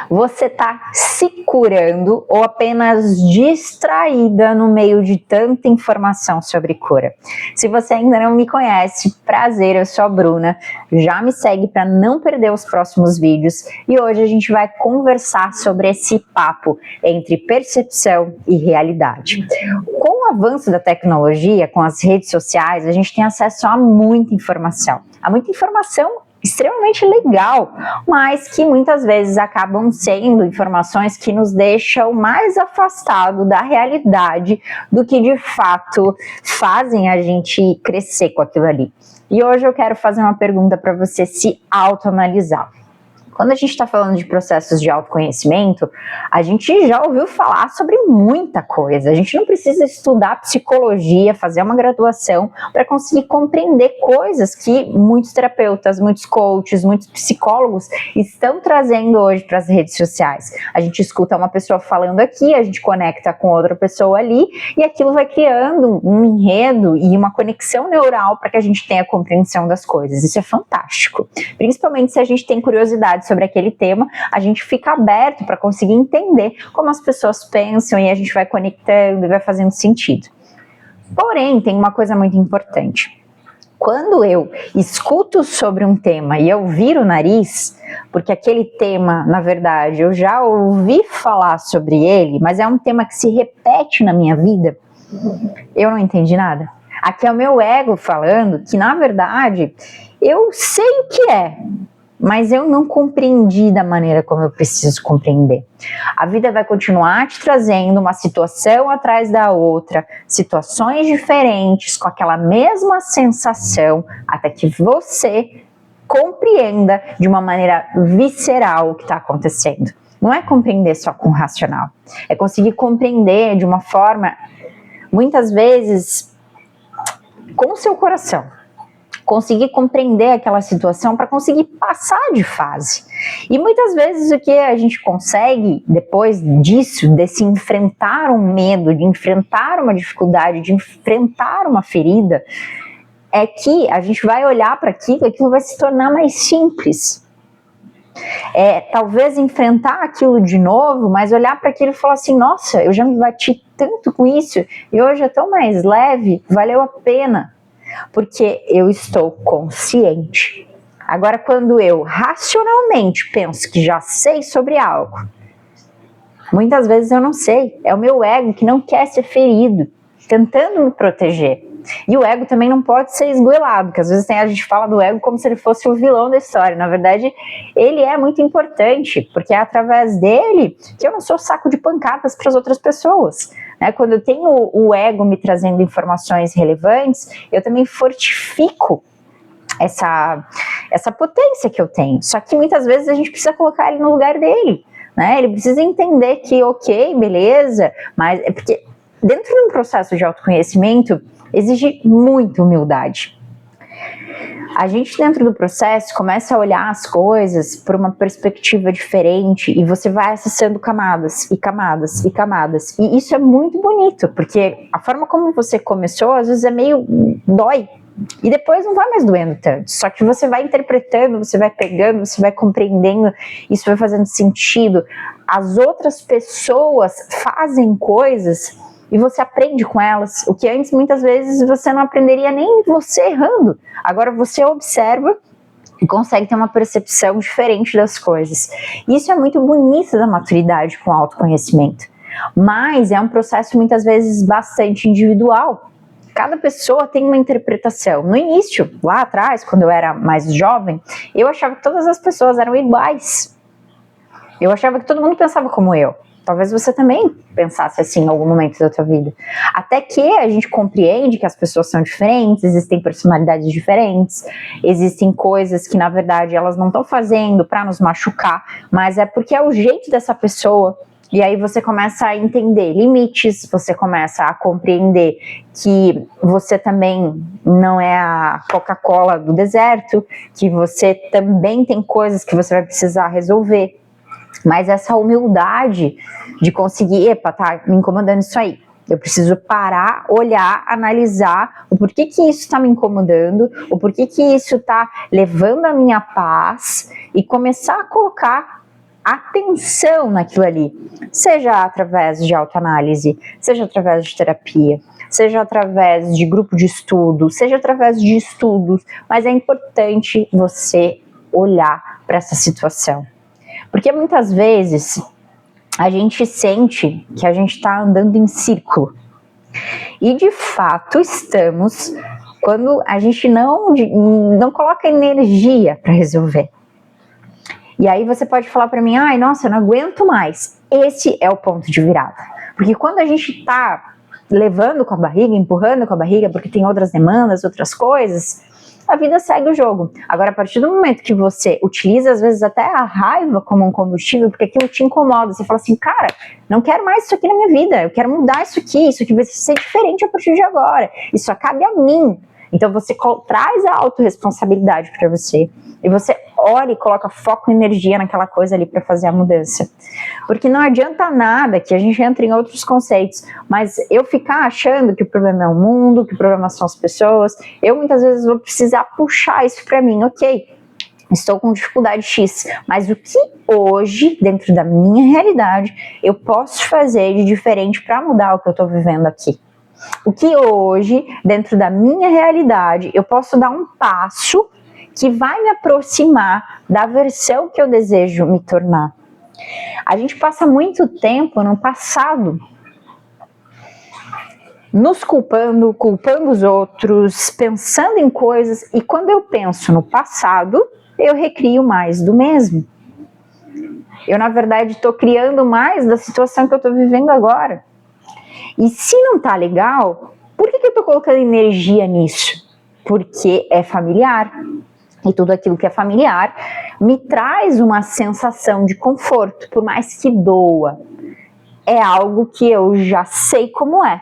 Você tá se curando ou apenas distraída no meio de tanta informação sobre cura? Se você ainda não me conhece, prazer, eu sou a Bruna. Já me segue para não perder os próximos vídeos e hoje a gente vai conversar sobre esse papo entre percepção e realidade. Com o avanço da tecnologia, com as redes sociais, a gente tem acesso a muita informação extremamente legal, mas que muitas vezes acabam sendo informações que nos deixam mais afastados da realidade do que de fato fazem a gente crescer com aquilo ali. E hoje eu quero fazer uma pergunta para você se autoanalisar. Quando a gente está falando de processos de autoconhecimento, a gente já ouviu falar sobre muita coisa. A gente não precisa estudar psicologia, fazer uma graduação para conseguir compreender coisas que muitos terapeutas, muitos coaches, muitos psicólogos estão trazendo hoje para as redes sociais. A gente escuta uma pessoa falando aqui, a gente conecta com outra pessoa ali e aquilo vai criando um enredo e uma conexão neural para que a gente tenha compreensão das coisas. Isso é fantástico, principalmente se a gente tem curiosidade sobre aquele tema, a gente fica aberto para conseguir entender como as pessoas pensam e a gente vai conectando e vai fazendo sentido. Porém, tem uma coisa muito importante. Quando eu escuto sobre um tema e eu viro o nariz, porque aquele tema, na verdade, eu já ouvi falar sobre ele, mas é um tema que se repete na minha vida, eu não entendi nada. Aqui é o meu ego falando que, na verdade, eu sei o que é, mas eu não compreendi da maneira como eu preciso compreender. A vida vai continuar te trazendo uma situação atrás da outra, situações diferentes, com aquela mesma sensação, até que você compreenda de uma maneira visceral o que está acontecendo. Não é compreender só com o racional, é conseguir compreender de uma forma, muitas vezes, com o seu coração. Conseguir compreender aquela situação para conseguir passar de fase. E muitas vezes o que a gente consegue depois disso, desse enfrentar um medo, de enfrentar uma dificuldade, de enfrentar uma ferida, é que a gente vai olhar para aquilo vai se tornar mais simples. Talvez enfrentar aquilo de novo, mas olhar para aquilo e falar assim, nossa, eu já me bati tanto com isso e hoje é tão mais leve, valeu a pena. Porque eu estou consciente. Agora, quando eu racionalmente penso que já sei sobre algo, muitas vezes eu não sei. É o meu ego que não quer ser ferido, tentando me proteger. E o ego também não pode ser esgoelado, porque às vezes a gente fala do ego como se ele fosse o vilão da história. Na verdade, ele é muito importante, porque é através dele que eu não sou saco de pancadas para as outras pessoas. Quando eu tenho o ego me trazendo informações relevantes, eu também fortifico essa potência que eu tenho. Só que muitas vezes a gente precisa colocar ele no lugar dele. Ele precisa entender que, ok, beleza, mas é porque dentro de um processo de autoconhecimento exige muita humildade. A gente dentro do processo começa a olhar as coisas por uma perspectiva diferente e você vai acessando camadas e camadas e camadas. E isso é muito bonito, porque a forma como você começou às vezes é meio dói. E depois não vai mais doendo tanto, só que você vai interpretando, você vai pegando, você vai compreendendo, isso vai fazendo sentido. As outras pessoas fazem coisas e você aprende com elas, o que antes muitas vezes você não aprenderia nem você errando. Agora você observa e consegue ter uma percepção diferente das coisas. Isso é muito bonito da maturidade com o autoconhecimento, mas é um processo muitas vezes bastante individual. Cada pessoa tem uma interpretação. No início, lá atrás, quando eu era mais jovem, eu achava que todas as pessoas eram iguais. Eu achava que todo mundo pensava como eu. Talvez você também pensasse assim em algum momento da sua vida. Até que a gente compreende que as pessoas são diferentes, existem personalidades diferentes, existem coisas que na verdade elas não estão fazendo para nos machucar, mas é porque é o jeito dessa pessoa. E aí você começa a entender limites, você começa a compreender que você também não é a Coca-Cola do deserto, que você também tem coisas que você vai precisar resolver. Mas essa humildade de conseguir, tá me incomodando isso aí. Eu preciso parar, olhar, analisar o porquê que isso está me incomodando, o porquê que isso está levando a minha paz e começar a colocar atenção naquilo ali, seja através de autoanálise, seja através de terapia, seja através de grupo de estudo, seja através de estudos, mas é importante você olhar para essa situação. Porque muitas vezes a gente sente que a gente está andando em círculo. E de fato estamos quando a gente não coloca energia para resolver. E aí você pode falar para mim, ai, nossa, eu não aguento mais. Esse é o ponto de virada. Porque quando a gente está levando com a barriga, empurrando com a barriga, porque tem outras demandas, outras coisas, a vida segue o jogo. Agora, a partir do momento que você utiliza, às vezes, até a raiva como um combustível, porque aquilo te incomoda, você fala assim, cara, não quero mais isso aqui na minha vida, eu quero mudar isso aqui vai ser diferente a partir de agora, isso cabe a mim. Então você traz a autorresponsabilidade para você e você olha e coloca foco e energia naquela coisa ali para fazer a mudança. Porque não adianta nada que a gente entre em outros conceitos, mas eu ficar achando que o problema é o mundo, que o problema são as pessoas, eu muitas vezes vou precisar puxar isso para mim, ok, estou com dificuldade X, mas o que hoje, dentro da minha realidade, eu posso fazer de diferente para mudar o que eu estou vivendo aqui? O que hoje, dentro da minha realidade, eu posso dar um passo que vai me aproximar da versão que eu desejo me tornar. A gente passa muito tempo no passado, nos culpando os outros, pensando em coisas, e quando eu penso no passado, eu recrio mais do mesmo. Eu, na verdade, estou criando mais da situação que eu estou vivendo agora. E se não tá legal, por que eu tô colocando energia nisso? Porque é familiar. E tudo aquilo que é familiar me traz uma sensação de conforto, por mais que doa. É algo que eu já sei como é.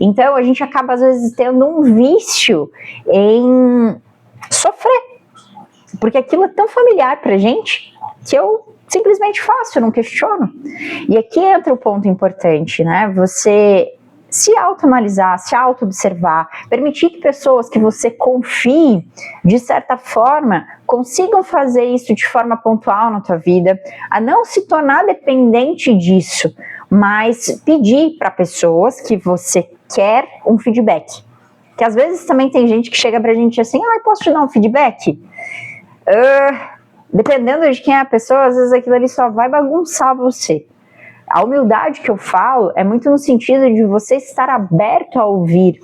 Então a gente acaba às vezes tendo um vício em sofrer. Porque aquilo é tão familiar pra gente que eu simplesmente faço, eu não questiono. E aqui entra o ponto importante, né? Você se autoanalisar, se auto-observar, permitir que pessoas que você confie, de certa forma, consigam fazer isso de forma pontual na tua vida, a não se tornar dependente disso, mas pedir para pessoas que você quer um feedback. Que às vezes também tem gente que chega pra gente assim, posso te dar um feedback? Dependendo de quem é a pessoa, às vezes aquilo ali só vai bagunçar você. A humildade que eu falo é muito no sentido de você estar aberto a ouvir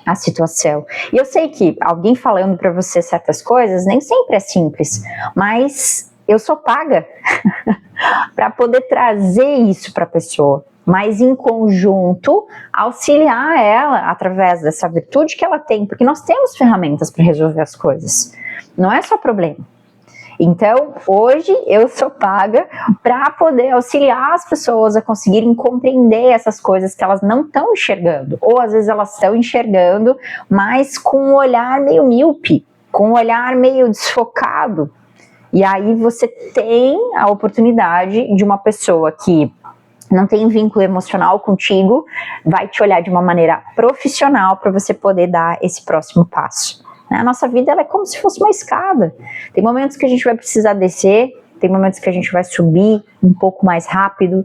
a situação. E eu sei que alguém falando para você certas coisas nem sempre é simples, mas eu sou paga para poder trazer isso para a pessoa, mas em conjunto auxiliar ela através dessa virtude que ela tem, porque nós temos ferramentas para resolver as coisas, não é só problema. Então, hoje eu sou paga para poder auxiliar as pessoas a conseguirem compreender essas coisas que elas não estão enxergando, ou às vezes elas estão enxergando, mas com um olhar meio míope, com um olhar meio desfocado. E aí você tem a oportunidade de uma pessoa que não tem vínculo emocional contigo, vai te olhar de uma maneira profissional para você poder dar esse próximo passo. A nossa vida ela é como se fosse uma escada. Tem momentos que a gente vai precisar descer, tem momentos que a gente vai subir um pouco mais rápido.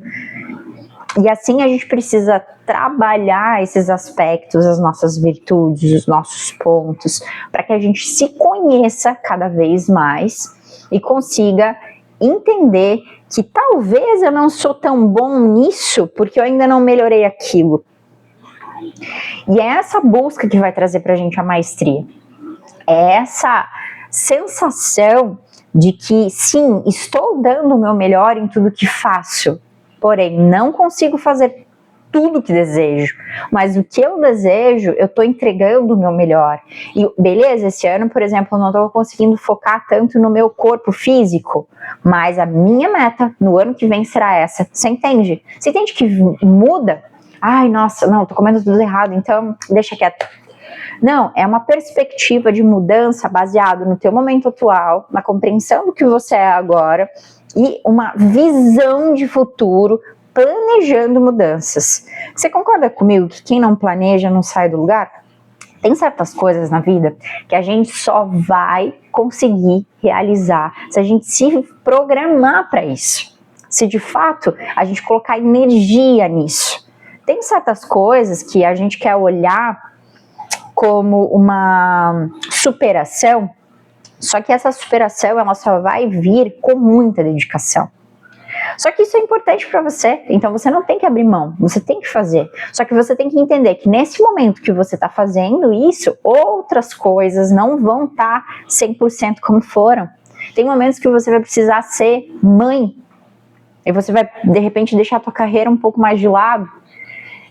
E assim a gente precisa trabalhar esses aspectos, as nossas virtudes, os nossos pontos, para que a gente se conheça cada vez mais e consiga entender que talvez eu não sou tão bom nisso porque eu ainda não melhorei aquilo. E é essa busca que vai trazer para a gente a maestria. É essa sensação de que, sim, estou dando o meu melhor em tudo que faço, porém, não consigo fazer tudo que desejo, mas o que eu desejo, eu estou entregando o meu melhor. E beleza, esse ano, por exemplo, eu não estou conseguindo focar tanto no meu corpo físico, mas a minha meta no ano que vem será essa. Você entende? Você entende que muda? Ai, nossa, não, tô comendo tudo errado, então deixa quieto. Não, é uma perspectiva de mudança baseado no teu momento atual, na compreensão do que você é agora e uma visão de futuro, planejando mudanças. Você concorda comigo que quem não planeja não sai do lugar? Tem certas coisas na vida que a gente só vai conseguir realizar se a gente se programar para isso. se de fato a gente colocar energia nisso. Tem certas coisas que a gente quer olhar como uma superação, só que essa superação ela só vai vir com muita dedicação. Só que isso é importante para você, então você não tem que abrir mão, você tem que fazer. Só que você tem que entender que nesse momento que você está fazendo isso, outras coisas não vão estar 100% como foram. Tem momentos que você vai precisar ser mãe, e você vai, de repente, deixar a tua carreira um pouco mais de lado.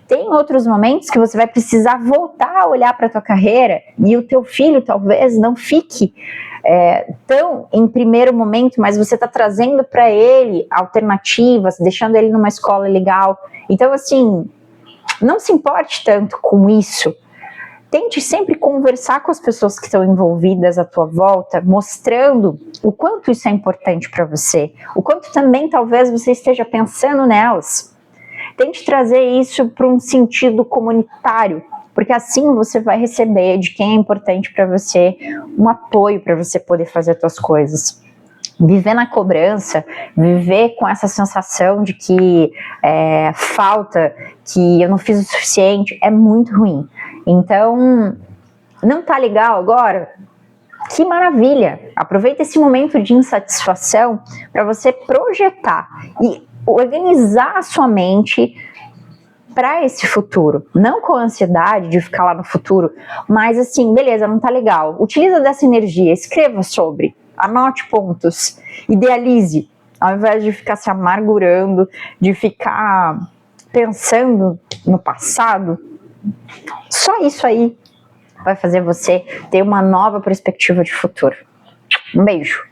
Tem outros momentos que você vai precisar voltar a olhar para a tua carreira e o teu filho talvez não fique tão em primeiro momento, mas você está trazendo para ele alternativas, deixando ele numa escola legal. Então, assim, não se importe tanto com isso. Tente sempre conversar com as pessoas que estão envolvidas à tua volta, mostrando o quanto isso é importante para você, o quanto também talvez você esteja pensando nelas. Tente trazer isso para um sentido comunitário, porque assim você vai receber de quem é importante para você um apoio para você poder fazer as suas coisas. Viver na cobrança, viver com essa sensação de que falta, que eu não fiz o suficiente, é muito ruim. Então, não tá legal agora? Que maravilha! Aproveita esse momento de insatisfação para você projetar e organizar a sua mente para esse futuro, não com ansiedade de ficar lá no futuro, mas assim, beleza, não tá legal, utiliza dessa energia, escreva sobre, anote pontos, idealize, ao invés de ficar se amargurando, de ficar pensando no passado. Só isso aí vai fazer você ter uma nova perspectiva de futuro. Um beijo!